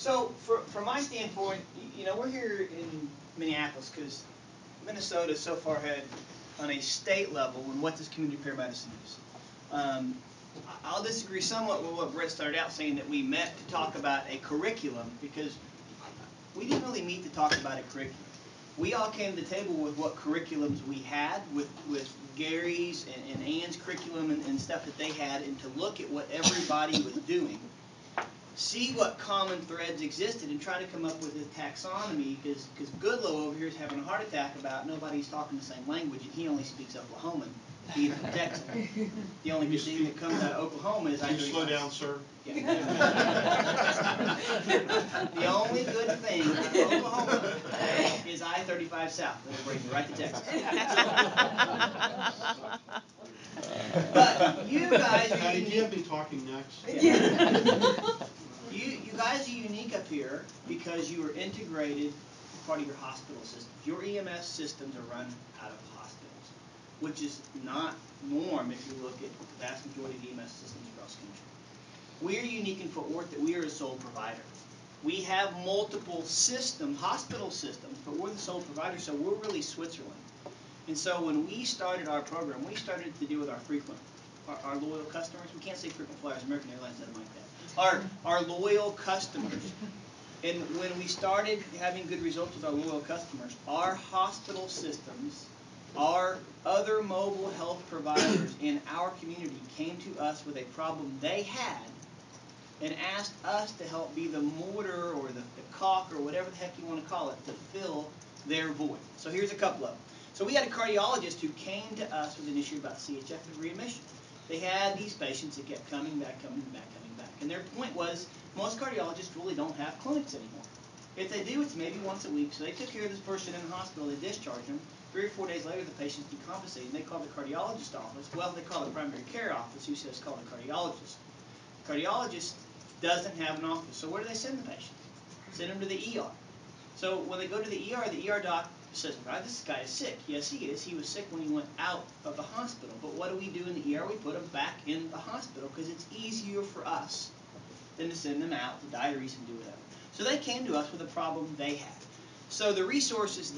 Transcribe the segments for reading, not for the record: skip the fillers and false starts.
So, from my standpoint, you know, we're here in Minneapolis because Minnesota is so far ahead on a state level in what this community pair medicine is. I'll disagree somewhat with what Brett started out saying, that we met to talk about a curriculum, because we didn't really meet to talk about a curriculum. We all came to the table with what curriculums we had, with Gary's and Ann's curriculum and stuff that they had, and to look at what everybody was doing, see what common threads existed, and try to come up with a taxonomy, because Goodlow over here is having a heart attack about nobody's talking the same language, and he only speaks Oklahoman. He's from Texas. The only good thing that comes out of Oklahoma is Can you slow down, sir? Yeah. The only good thing out of Oklahoma is I-35 South. It'll bring you right to Texas. But you guys are Patty, unique. you have me talking next. Yeah. You guys are unique up here because you are integrated as part of your hospital systems. Your EMS systems are run out of hospitals, which is not norm if you look at the vast majority of EMS systems across the country. We are unique in Fort Worth that we are a sole provider. We have multiple systems, hospital systems, but we're the sole provider, so we're really Switzerland. And so when we started our program, we started to deal with our frequent, our loyal customers. We can't say frequent flyers. American Airlines doesn't like that. Our loyal customers. And when we started having good results with our loyal customers, our hospital systems, our other mobile health providers in our community came to us with a problem they had and asked us to help be the mortar or the caulk or whatever the heck you want to call it to fill their void. So here's a couple of them. So we had a cardiologist who came to us with an issue about CHF and readmission. They had these patients that kept coming back. And their point was, most cardiologists really don't have clinics anymore. If they do, it's maybe once a week. So they took care of this person in the hospital, they discharged them. 3 or 4 days later, the patient's decompensating. They call the cardiologist office. Well, they call the primary care office, who says call the cardiologist. The cardiologist doesn't have an office. So where do they send the patient? Send them to the ER. So when they go to the ER doc says, right, this guy is sick. Yes, he is. He was sick when he went out of the hospital. But what do we do in the ER? We put him back in the hospital because it's easier for us than to send them out to diaries and do whatever. So they came to us with a problem they had. So the resources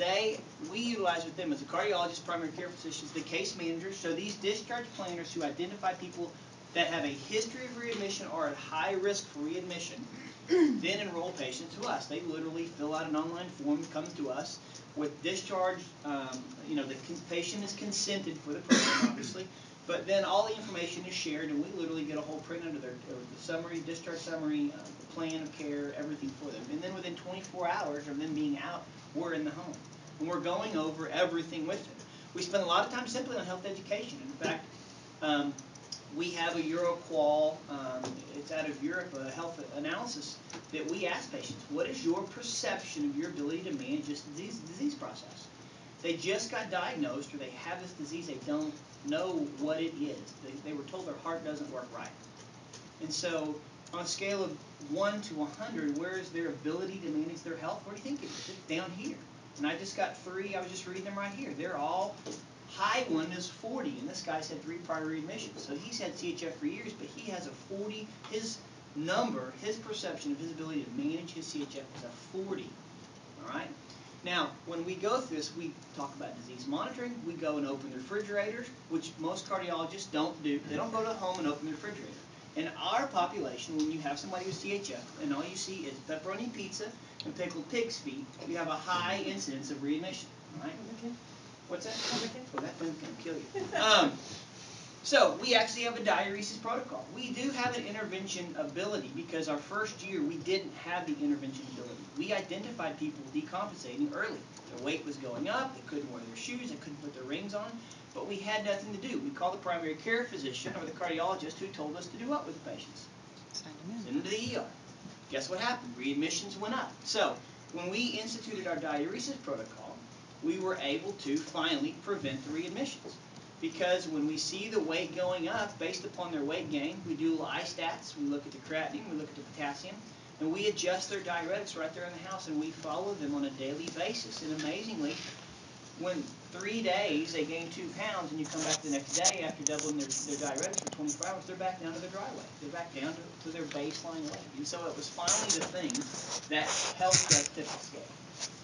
we utilize with them as a cardiologist, primary care physicians, the case managers, so these discharge planners who identify people that have a history of readmission or at high risk for readmission, then enroll patients to us. They literally fill out an online form, comes to us with discharge. The patient is consented for the program, obviously, but then all the information is shared, and we literally get a whole printout of the summary, discharge summary, the plan of care, everything for them. And then within 24 hours of them being out, we're in the home, and we're going over everything with them. We spend a lot of time simply on health education. In fact, we have a Euroqual, it's out of Europe, a health analysis that we ask patients, what is your perception of your ability to manage this disease process? They just got diagnosed, or they have this disease, they don't know what it is. They were told their heart doesn't work right. And so on a scale of 1 to 100, where is their ability to manage their health? Where do you think it is? It's down here. And I just got 3, I was just reading them right here. They're all, high one is 40, and this guy's had 3 prior readmissions. So he's had CHF for years, but he has a 40, his number, his perception of his ability to manage his CHF is a 40. All right? Now, when we go through this, we talk about disease monitoring. We go and open the refrigerators, which most cardiologists don't do. They don't go to the home and open the refrigerator. In our population, when you have somebody with CHF and all you see is pepperoni pizza and pickled pig's feet, you have a high incidence of readmission. All right? What's that? Well, that thing's going to kill you. So we actually have a diuresis protocol. We do have an intervention ability because our first year we didn't have the intervention ability. We identified people decompensating early. Their weight was going up, they couldn't wear their shoes, they couldn't put their rings on, but we had nothing to do. We called the primary care physician or the cardiologist who told us to do what with the patients? Send them to the ER. Guess what happened? Readmissions went up. So when we instituted our diuresis protocol, we were able to finally prevent the readmissions. Because when we see the weight going up based upon their weight gain, we do little eye stats, we look at the creatinine, we look at the potassium, and we adjust their diuretics right there in the house, and we follow them on a daily basis. And amazingly, when 3 days they gain 2 pounds, and you come back the next day after doubling their diuretics for 24 hours, they're back down to their dry weight. They're back down to their baseline weight. And so it was finally the thing that helped us tip the scale.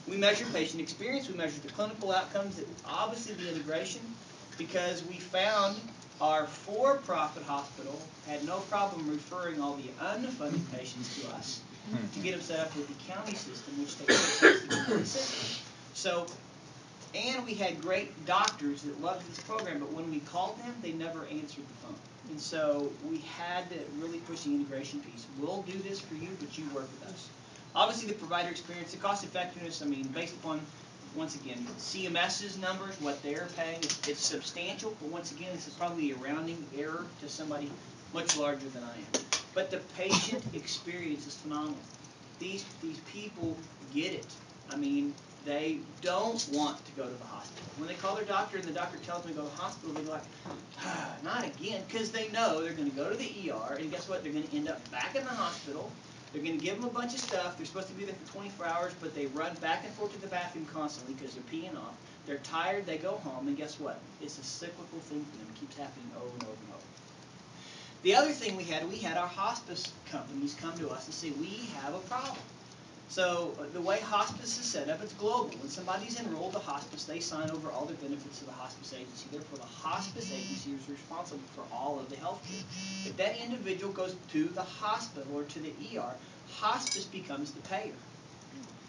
We measured patient experience. We measured the clinical outcomes. Obviously, the integration, because we found our for-profit hospital had no problem referring all the unfunded patients to us to get them set up with the county system, which takes 60 to the system. So, and we had great doctors that loved this program, but when we called them, they never answered the phone. And so we had to really push the integration piece. We'll do this for you, but you work with us. Obviously, the provider experience, the cost effectiveness, I mean, based upon, once again, CMS's numbers, what they're paying, it's substantial, but once again, this is probably a rounding error to somebody much larger than I am. But the patient experience is phenomenal. These people get it. I mean, they don't want to go to the hospital. When they call their doctor and the doctor tells them to go to the hospital, they're like, not again, because they know they're going to go to the ER, and guess what? They're going to end up back in the hospital. They're going to give them a bunch of stuff. They're supposed to be there for 24 hours, but they run back and forth to the bathroom constantly because they're peeing off. They're tired. They go home, and guess what? It's a cyclical thing for them. It keeps happening over and over and over. The other thing we had our hospice companies come to us and say, we have a problem. So the way hospice is set up, it's global. When somebody's enrolled to hospice, they sign over all the benefits of the hospice agency. Therefore, the hospice agency is responsible for all of the health care. If that individual goes to the hospital or to the ER, hospice becomes the payer.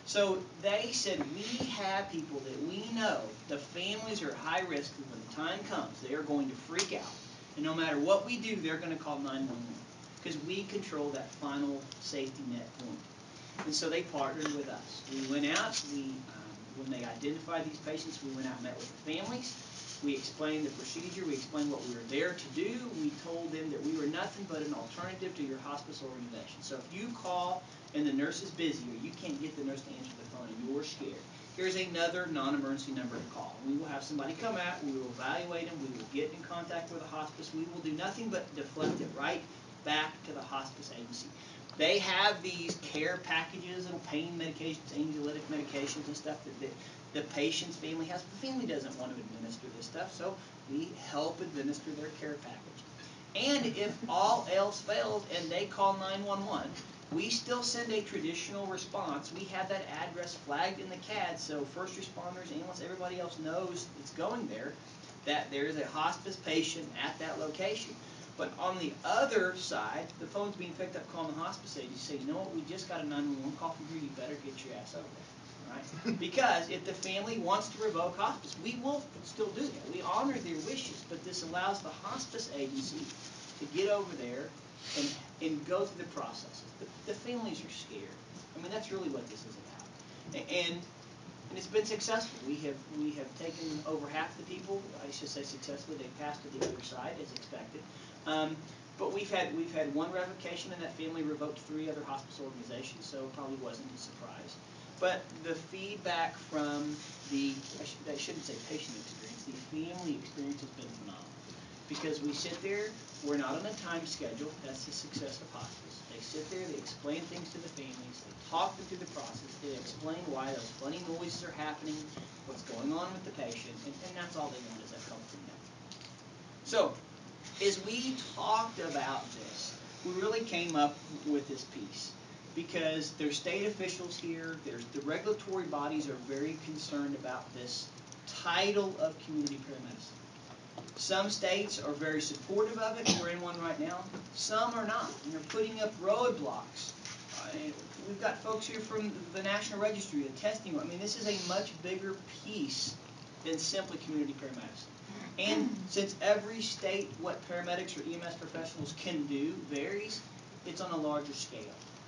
So they said, we have people that we know, the families are high risk, and when the time comes, they are going to freak out. And no matter what we do, they're going to call 911 because we control that final safety net point. And so they partnered with us. We went out, when they identified these patients, we went out and met with the families. We explained the procedure. We explained what we were there to do. We told them that we were nothing but an alternative to your hospice organization. So if you call and the nurse is busy or you can't get the nurse to answer the phone and you're scared, here's another non-emergency number to call. We will have somebody come out. We will evaluate them. We will get in contact with the hospice. We will do nothing but deflect it right back to the hospice agency. They have these care packages, little pain medications, anxiolytic medications and stuff that the patient's family has. The family doesn't want to administer this stuff, so we help administer their care package. And if all else fails and they call 911, we still send a traditional response. We have that address flagged in the CAD, so first responders, ambulance, everybody else knows it's going there, that there is a hospice patient at that location. But on the other side, the phone's being picked up calling the hospice agency. Say, you know what, we just got a 911 call from here, you better get your ass over there. Right? Because if the family wants to revoke hospice, we will still do that. We honor their wishes, but this allows the hospice agency to get over there and go through the processes. The families are scared. I mean, that's really what this is about. And it's been successful. We have taken over half the people. I should say successfully. They passed to the other side as expected. But we've had one revocation, and that family revoked 3 other hospice organizations, so it probably wasn't a surprise. But the feedback from I shouldn't say patient experience, the family experience has been phenomenal. Because we sit there, we're not on a time schedule. That's the success of hospice. They sit there, they explain things to the families, they talk them through the process, they explain why those funny noises are happening, what's going on with the patient, and that's all they want is that comforting net. So, as we talked about this, we really came up with this piece because there's state officials here, the regulatory bodies are very concerned about this title of community paramedicine. Some states are very supportive of it. We're in one right now. Some are not, and they're putting up roadblocks. We've got folks here from the National Registry, the testing. I mean, this is a much bigger piece than simply community paramedicine. And since every state, what paramedics or EMS professionals can do varies, it's on a larger scale.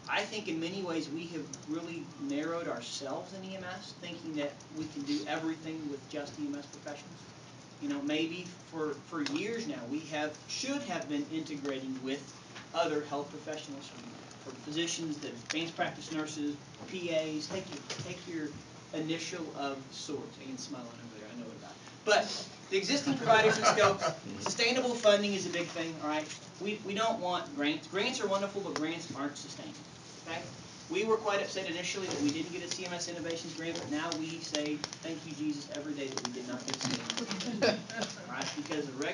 I think in many ways we have really narrowed ourselves in EMS, thinking that we can do everything with just EMS professionals. You know, maybe for years now we should have been integrating with other health professionals, for physicians, the advanced practice nurses, PAs. Take your initial of sorts. Ian's smiling over there. I know it about it. But the existing providers in scope, sustainable funding is a big thing. All right, we don't want grants. Grants are wonderful, but grants aren't sustainable. Okay. We were quite upset initially that we didn't get a CMS Innovations grant, but now we say thank you, Jesus, every day that we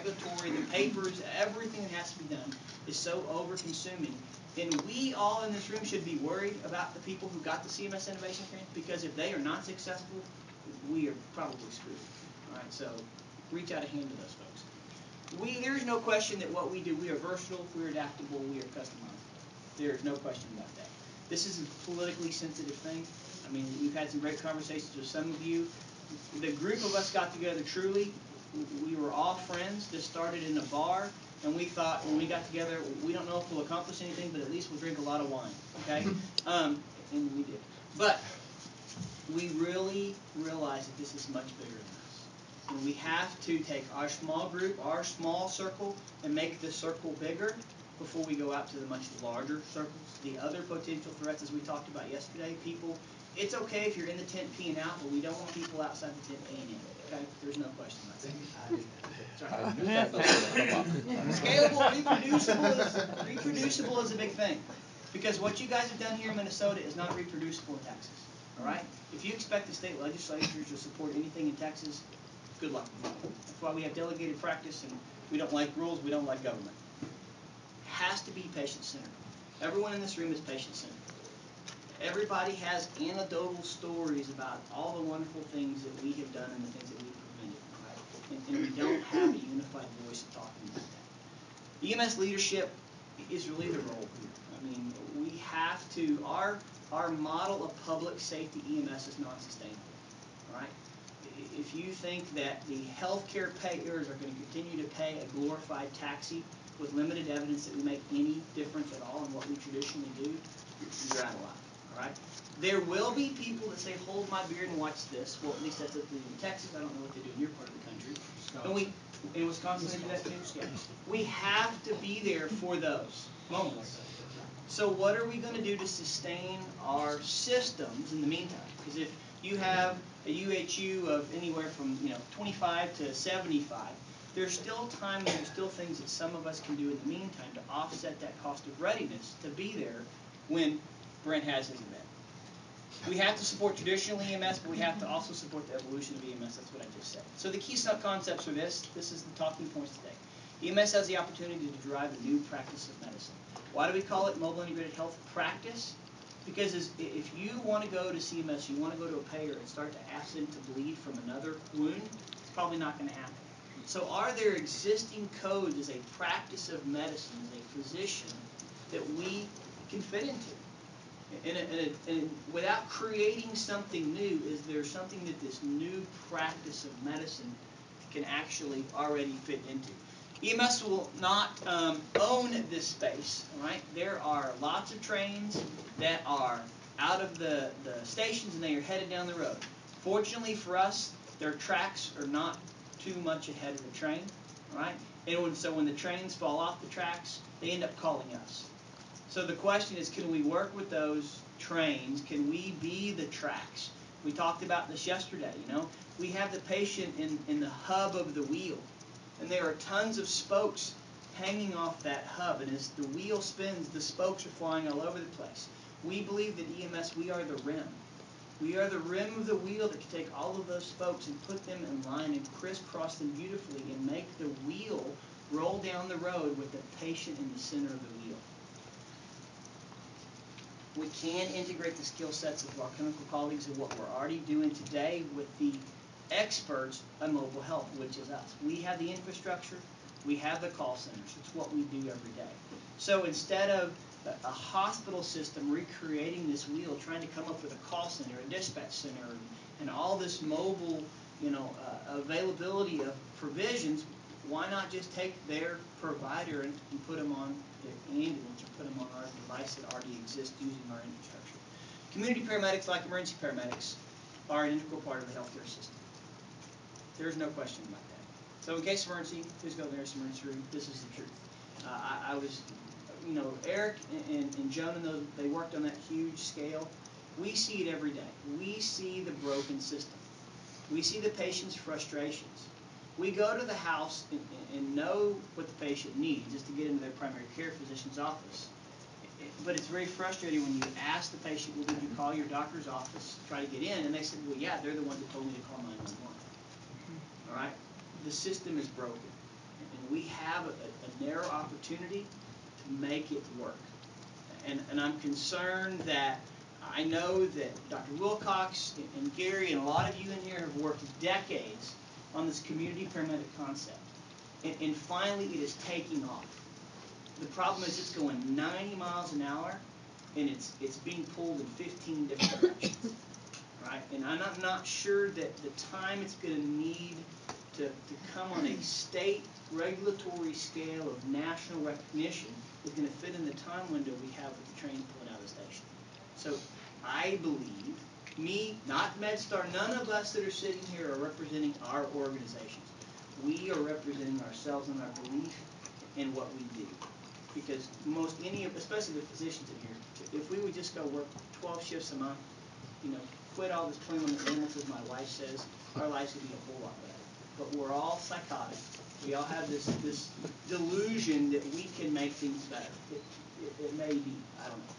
regulatory, the papers, everything that has to be done is so over-consuming. And we all in this room should be worried about the people who got the CMS Innovation Grant, because if they are not successful, we are probably screwed. All right, so reach out a hand to those folks. There is no question that what we do, we are versatile, we are adaptable, we are customizable. There is no question about that. This is a politically sensitive thing. I mean, we've had some great conversations with some of you. The group of us got together truly. We were all friends. This started in a bar, and we thought when we got together, we don't know if we'll accomplish anything, but at least we'll drink a lot of wine, okay? And we did. But we really realize that this is much bigger than us. And we have to take our small group, our small circle, and make the circle bigger before we go out to the much larger circles. The other potential threats, as we talked about yesterday, people, it's okay if you're in the tent peeing out, but we don't want people outside the tent peeing in. Okay? There's no question about that. Scalable, reproducible is a big thing. Because what you guys have done here in Minnesota is not reproducible in Texas. All right? If you expect the state legislatures to support anything in Texas, good luck with that. That's why we have delegated practice, and we don't like rules, we don't like government. Has to be patient-centered. Everyone in this room is patient-centered. Everybody has anecdotal stories about all the wonderful things that we have done and the things that we've prevented, right? And we don't have a unified voice talking about that. EMS leadership is really the role here. I mean, we have to, our model of public safety EMS is non-sustainable, right? If you think that the healthcare payers are going to continue to pay a glorified taxi with limited evidence that we make any difference at all in what we traditionally do, you're out of line. All right? There will be people that say, hold my beard and watch this. Well, at least that's what they do in Texas. I don't know what they do in your part of the country. And in Wisconsin, they do that too. Yeah. We have to be there for those moments. So what are we going to do to sustain our systems in the meantime? Because if you have a UHU of anywhere from 25 to 75, there's still time and there's still things that some of us can do in the meantime to offset that cost of readiness to be there when Brent has his event. We have to support traditional EMS, but we have to also support the evolution of EMS. That's what I just said. So the key concepts are this. This is the talking points today. EMS has the opportunity to drive a new practice of medicine. Why do we call it mobile integrated health practice? Because if you want to go to CMS, you want to go to a payer and start to ask them to bleed from another wound, it's probably not going to happen. So are there existing codes as a practice of medicine, as a physician, that we can fit into? And without creating something new, is there something that this new practice of medicine can actually already fit into? EMS will not own this space, all right? There are lots of trains that are out of the stations and they are headed down the road. Fortunately for us, their tracks are not too much ahead of the train, all right? And so when the trains fall off the tracks, they end up calling us. So the question is, can we work with those trains? Can we be the tracks? We talked about this yesterday, We have the patient in the hub of the wheel, and there are tons of spokes hanging off that hub, and as the wheel spins, the spokes are flying all over the place. We believe that EMS, we are the rim. We are the rim of the wheel that can take all of those spokes and put them in line and crisscross them beautifully and make the wheel roll down the road with the patient in the center of the wheel. We can integrate the skill sets of our clinical colleagues and what we're already doing today with the experts on mobile health, which is us. We have the infrastructure. We have the call centers. It's what we do every day. So instead of a hospital system recreating this wheel, trying to come up with a call center, a dispatch center, and all this mobile, availability of provisions, why not just take their provider and put them on the ambulance or put them on our device that already exists using our infrastructure? Community paramedics, like emergency paramedics, are an integral part of the healthcare system. There's no question about that. So in case of emergency, please go to the nearest emergency room. This is the truth. I was, Eric and Joan and those, they worked on that huge scale. We see it every day. We see the broken system. We see the patient's frustrations. We go to the house and know what the patient needs just to get into their primary care physician's office. But it's very frustrating when you ask the patient, well, did you call your doctor's office to try to get in? And they said, well, yeah, they're the ones that told me to call 911. All right? The system is broken. And we have a narrow opportunity to make it work. And I'm concerned that I know that Dr. Wilcox and Gary and a lot of you in here have worked decades on this community paramedic concept. And finally it is taking off. The problem is it's going 90 miles an hour and it's being pulled in 15 different directions. Right? And I'm not sure that the time it's going to need to come on a state regulatory scale of national recognition is going to fit in the time window we have with the train pulling out of the station. So I believe, me, not MedStar, none of us that are sitting here are representing our organizations. We are representing ourselves and our belief in what we do. Because most any of, especially the physicians in here, if we would just go work 12 shifts a month, quit all this 21-minute limits, as my wife says, our lives would be a whole lot better. But we're all psychotic. We all have this delusion that we can make things better. It may be, I don't know.